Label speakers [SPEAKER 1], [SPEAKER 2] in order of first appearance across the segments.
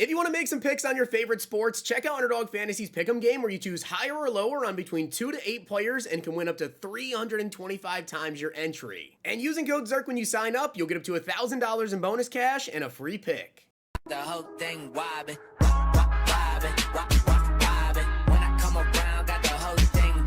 [SPEAKER 1] If you want to make some picks on your favorite sports, check out Underdog Fantasy's Pick'em game where you choose higher or lower on between 2 to 8 players and can win up to 325 times your entry. And using code ZERK when you sign up, you'll get up to $1,000 in bonus cash and a free pick.
[SPEAKER 2] The whole thing wobbin', wobbin', wobbin'. When I come around, got the whole thing wobbin'.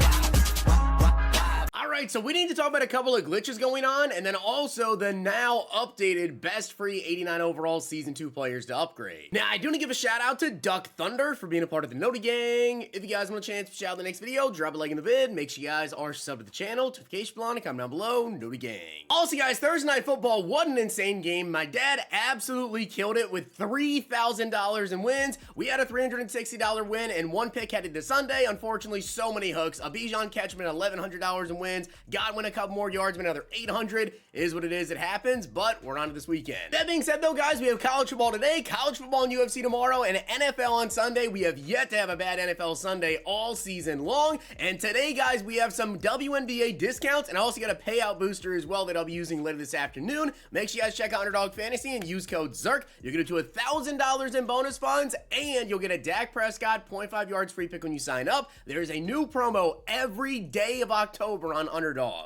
[SPEAKER 1] Alright, so we need to talk about a couple of glitches going on, and then also the now updated best free 89 overall Season 2 players to upgrade. Now, I do want to give a shout out to Duck Thunder for being a part of the Noti Gang. If you guys want a chance to shout out the next video, drop a like in the vid, make sure you guys are subbed to the channel, notification bell on, comment down below, Noti Gang. Also guys, Thursday Night Football, what an insane game. My dad absolutely killed it with $3,000 in wins. We had a $360 win, and one pick headed to Sunday. Unfortunately, so many hooks. A Bijan catchman, $1,100 in wins. Godwin a couple more yards, another 800. It is what it is, it happens, but we're on to this weekend. That being said though, guys, we have college football today, college football and UFC tomorrow, and NFL on Sunday. We have yet to have a bad NFL Sunday all season long, and today, guys, we have some WNBA discounts, and I also got a payout booster as well that I'll be using later this afternoon. Make sure you guys check out Underdog Fantasy and use code ZERK. You'll get up to $1,000 in bonus funds, and you'll get a Dak Prescott 0.5 yards free pick when you sign up. There's a new promo every day of October on Underdog.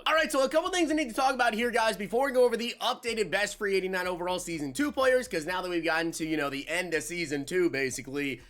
[SPEAKER 1] Alright, so a couple things I need to talk about here, guys, before we go over the updated best free 89 overall Season 2 players, because now that we've gotten to, the end of Season 2, basically,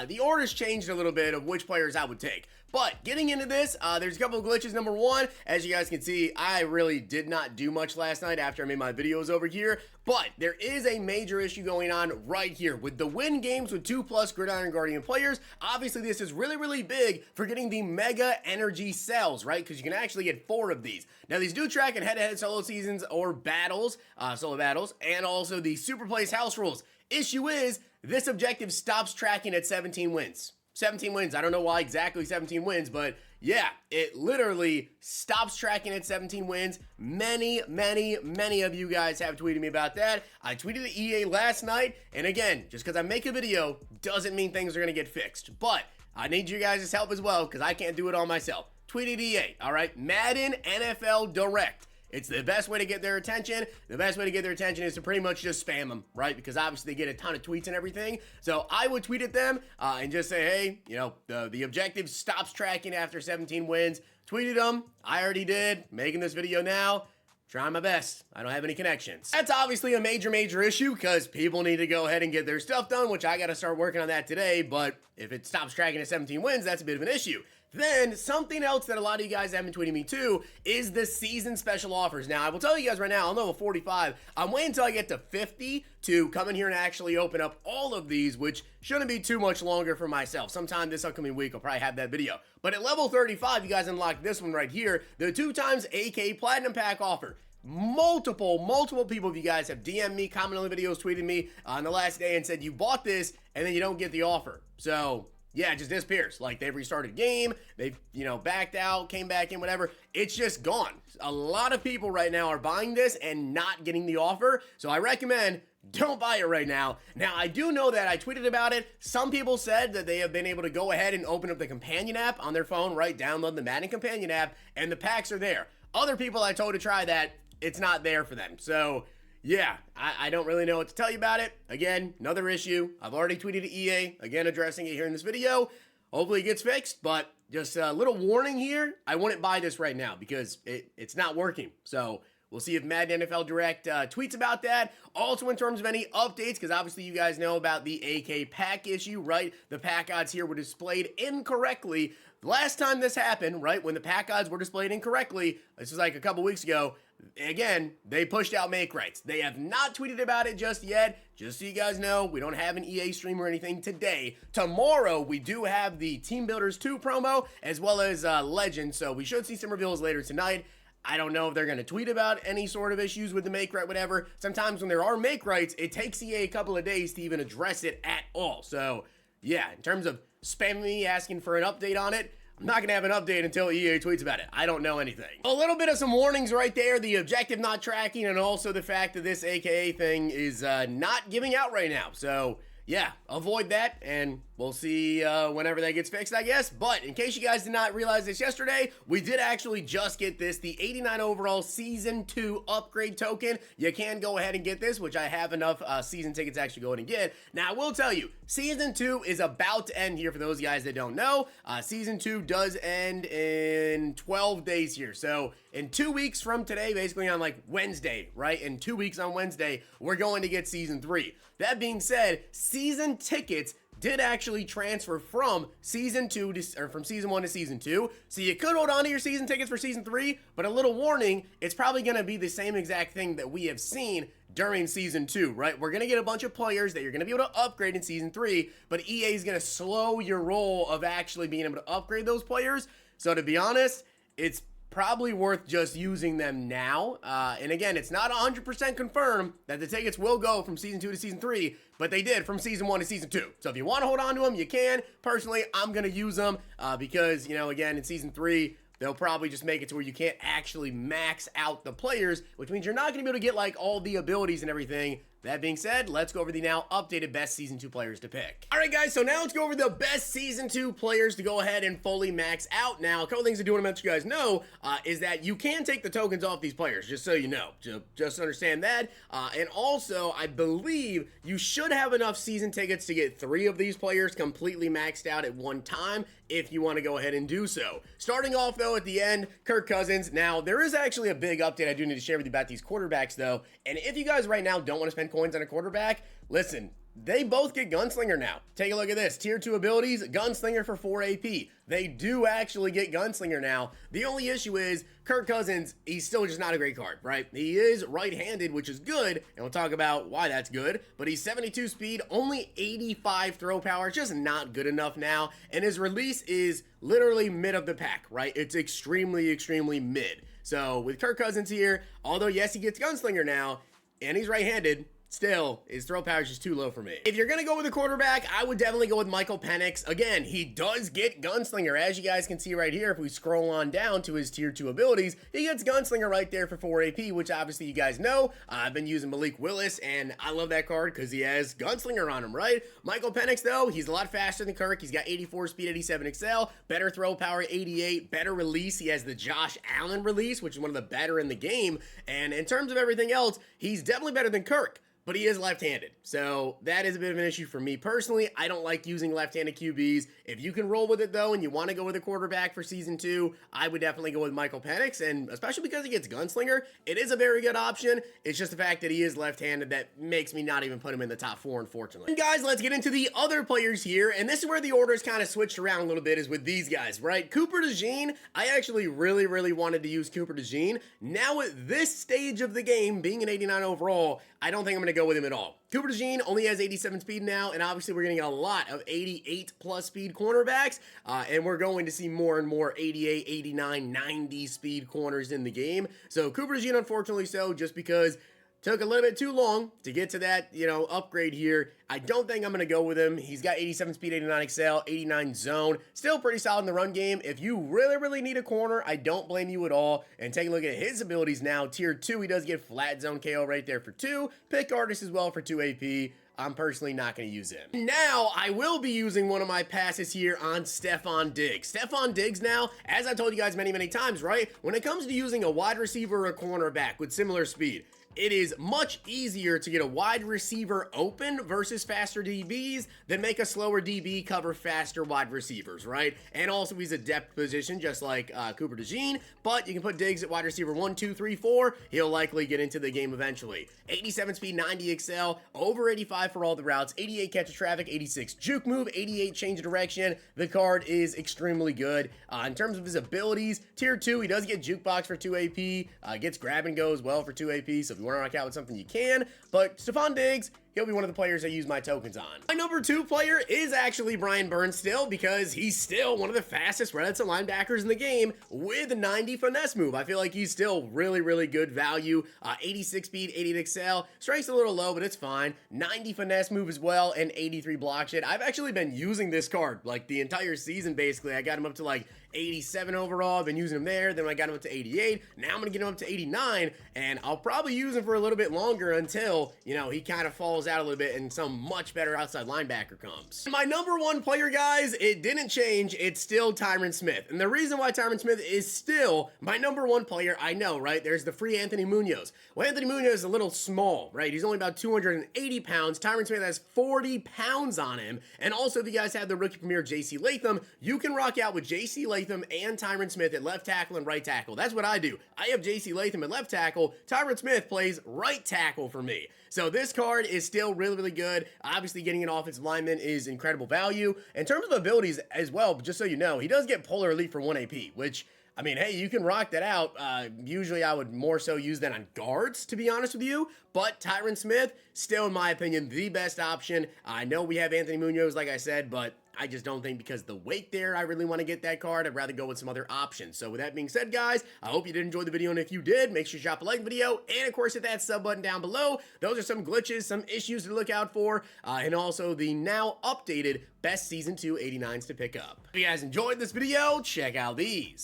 [SPEAKER 1] the order's changed a little bit of which players I would take. But getting into this, there's a couple of glitches. Number one, as you guys can see, I really did not do much last night after I made my videos over here, but there is a major issue going on right here with the win games with 2+ Gridiron Guardian players. Obviously, this is really, really big for getting the Mega Energy cells, right? Because you can actually get 4 of these. Now, these do track in head-to-head solo seasons or battles, solo battles, and also the Super Plays house rules. Issue is, this objective stops tracking at 17 wins. 17 wins. I don't know why exactly 17 wins, but yeah, it literally stops tracking at 17 wins. Many of you guys have tweeted me about that. I tweeted at EA last night, and again, just because I make a video doesn't mean things are going to get fixed. But I need you guys' help as well, because I can't do it all myself. Tweet at EA, all right? Madden NFL Direct. It's the best way to get their attention. The best way to get their attention is to pretty much just spam them, right? Because obviously they get a ton of tweets and everything. So I would tweet at them and just say, hey, the objective stops tracking after 17 wins. Tweeted them. I already did. Making this video now. Trying my best. I don't have any connections. That's obviously a major issue because people need to go ahead and get their stuff done, which I got to start working on that today. But if it stops tracking at 17 wins, that's a bit of an issue. Then, something else that a lot of you guys have been tweeting me too is the season special offers. Now, I will tell you guys right now, I'm level 45. I'm waiting until I get to 50 to come in here and actually open up all of these, which shouldn't be too much longer for myself. Sometime this upcoming week, I'll probably have that video. But at level 35, you guys unlock this one right here, the 2x AK Platinum Pack offer. Multiple people of you guys have DM'd me, commented on the videos, tweeted me on the last day and said you bought this and then you don't get the offer. So yeah, it just disappears. Like, they've restarted game, they've, backed out, came back in, whatever. It's just gone. A lot of people right now are buying this and not getting the offer, so I recommend don't buy it right now. Now, I do know that I tweeted about it. Some people said that they have been able to go ahead and open up the companion app on their phone, right? Download the Madden companion app, and the packs are there. Other people I told to try that, it's not there for them. So yeah, I don't really know what to tell you about it. Again, another issue. I've already tweeted to EA, again, addressing it here in this video. Hopefully it gets fixed, but just a little warning here. I wouldn't buy this right now because it's not working. So we'll see if Madden NFL Direct tweets about that. Also, in terms of any updates, because obviously you guys know about the AK pack issue, right? The pack odds here were displayed incorrectly. The last time this happened, right, when the pack odds were displayed incorrectly, this was like a couple weeks ago, again, they pushed out make rights. They have not tweeted about it just yet. Just so you guys know, we don't have an EA stream or anything today. Tomorrow, we do have the Team Builders 2 promo, as well as Legends, so we should see some reveals later tonight. I don't know if they're going to tweet about any sort of issues with the make right, whatever. Sometimes when there are make rights, it takes EA a couple of days to even address it at all. So, yeah, in terms of spamming me, asking for an update on it, I'm not going to have an update until EA tweets about it. I don't know anything. A little bit of some warnings right there. The objective not tracking and also the fact that this AKA thing is not giving out right now. So, yeah, avoid that, and we'll see whenever that gets fixed, I guess. But in case you guys did not realize this yesterday, we did actually just get this, the 89 overall Season 2 upgrade token. You can go ahead and get this, which I have enough season tickets to actually go ahead and get. Now, I will tell you, Season 2 is about to end here for those guys that don't know. Season 2 does end in 12 days here. So in 2 weeks from today, basically on like Wednesday, right? In 2 weeks on Wednesday, we're going to get Season 3. That being said, season tickets did actually transfer from Season 2 to, or from Season 1 to Season 2. So you could hold on to your season tickets for Season 3, but a little warning, it's probably going to be the same exact thing that we have seen during Season 2, right? We're going to get a bunch of players that you're going to be able to upgrade in Season 3, but EA is going to slow your roll of actually being able to upgrade those players. So to be honest, it's probably worth just using them now. And again, it's not 100% confirmed that the tickets will go from Season 2 to Season 3, but they did from Season 1 to Season 2. So if you want to hold on to them, you can. Personally, I'm going to use them because, you know, again, in Season 3, they'll probably just make it to where you can't actually max out the players, which means you're not going to be able to get, like, all the abilities and everything. That being said, let's go over the now updated best Season 2 players to pick. All right, guys, so now let's go over the best Season 2 players to go ahead and fully max out. Now, a couple things I do want to let you guys know is that you can take the tokens off these players, just so you know. Just understand that. And also, I believe you should have enough season tickets to get 3 of these players completely maxed out at one time if you want to go ahead and do so. Starting off, though, at the end, Kirk Cousins. Now, there is actually a big update I do need to share with you about these quarterbacks, though. And if you guys right now don't want to spend coins on a quarterback, listen, they both get Gunslinger now. Take a look at this. Tier 2 abilities, Gunslinger for 4 AP. They do actually get Gunslinger now. The only issue is Kirk Cousins, he's still just not a great card, right? He is right-handed, which is good, and we'll talk about why that's good, but he's 72 speed, only 85 throw power, just not good enough now, and his release is literally mid of the pack, right? It's extremely, extremely mid. So with Kirk Cousins here, although yes, he gets Gunslinger now, and he's right-handed, still, his throw power is just too low for me. If you're going to go with a quarterback, I would definitely go with Michael Penix. Again, he does get Gunslinger. As you guys can see right here, if we scroll on down to his tier 2 abilities, he gets Gunslinger right there for 4 AP, which obviously you guys know. I've been using Malik Willis, and I love that card because he has Gunslinger on him, right? Michael Penix, though, he's a lot faster than Kirk. He's got 84 speed, 87 excel, better throw power, 88, better release. He has the Josh Allen release, which is one of the better in the game. And in terms of everything else, he's definitely better than Kirk. But he is left-handed, so that is a bit of an issue for me personally. I don't like using left-handed QBs. If you can roll with it, though, and you want to go with a quarterback for Season 2, I would definitely go with Michael Penix, and especially because he gets Gunslinger, it is a very good option. It's just the fact that he is left-handed that makes me not even put him in the top 4, unfortunately. And guys, let's get into the other players here, and this is where the orders kind of switched around a little bit, is with these guys, right? Cooper DeJean, I actually really, really wanted to use Cooper DeJean. Now at this stage of the game, being an 89 overall, I don't think I'm going to go with him at all. Cooper DeJean only has 87 speed now, and obviously we're getting a lot of 88 plus speed cornerbacks, and we're going to see more and more 88, 89, 90 speed corners in the game. So Cooper DeJean, unfortunately so, just because took a little bit too long to get to that, you know, upgrade here. I don't think I'm going to go with him. He's got 87 speed, 89 excel, 89 zone. Still pretty solid in the run game. If you really, really need a corner, I don't blame you at all. And take a look at his abilities now. Tier 2, he does get flat zone KO right there for 2. Pick artist as well for 2 AP. I'm personally not going to use him. Now, I will be using one of my passes here on Stefon Diggs. Stefon Diggs now, as I told you guys many, many times, right? When it comes to using a wide receiver or a cornerback with similar speed, it is much easier to get a wide receiver open versus faster DBs than make a slower DB cover faster wide receivers, right? And also he's a depth position just like Cooper DeJean, but you can put Diggs at wide receiver 1, 2, 3, 4. He'll likely get into the game eventually. 87 speed, 90 excel, over 85 for all the routes, 88 catch of traffic, 86 juke move, 88 change of direction. The card is extremely good. In terms of his abilities, tier 2, he does get jukebox for 2 AP, gets grab and go as well for 2 AP, so if you want to rock out with something, you can. But Stefon Diggs, he'll be one of the players I use my tokens on. My number 2 player is actually Brian Burns still, because he's still one of the fastest red outside linebackers in the game with a 90 finesse move. I feel like he's still really, really good value. 86 speed, 88 excel. Strength's a little low, but it's fine. 90 finesse move as well, and 83 block shit. I've actually been using this card like the entire season, basically. I got him up to like 87 overall. I've been using him there. Then I got him up to 88. Now I'm going to get him up to 89, and I'll probably use him for a little bit longer until, you know, he kind of falls battles out a little bit and some much better outside linebacker comes. My number one player, guys, it didn't change. It's still Tyron Smith. And the reason why Tyron Smith is still my number one player, I know, right? There's the free Anthony Munoz. Well, Anthony Munoz is a little small, right? He's only about 280 pounds. Tyron Smith has 40 pounds on him. And also, if you guys have the rookie premier J.C. Latham, you can rock out with J.C. Latham and Tyron Smith at left tackle and right tackle. That's what I do. I have J.C. Latham at left tackle. Tyron Smith plays right tackle for me. So this card is still really, really good. Obviously, getting an offensive lineman is incredible value. In terms of abilities as well, just so you know, he does get Polar Elite for 1 AP, which, I mean, hey, you can rock that out. Usually, I would more so use that on guards, to be honest with you. But Tyron Smith, still, in my opinion, the best option. I know we have Anthony Munoz, like I said, but I just don't think because the weight there, I really want to get that card. I'd rather go with some other options. So with that being said, guys, I hope you did enjoy the video. And if you did, make sure you drop a like the video. And of course, hit that sub button down below. Those are some glitches, some issues to look out for. And also the now updated best Season 2 89s to pick up. If you guys enjoyed this video, check out these.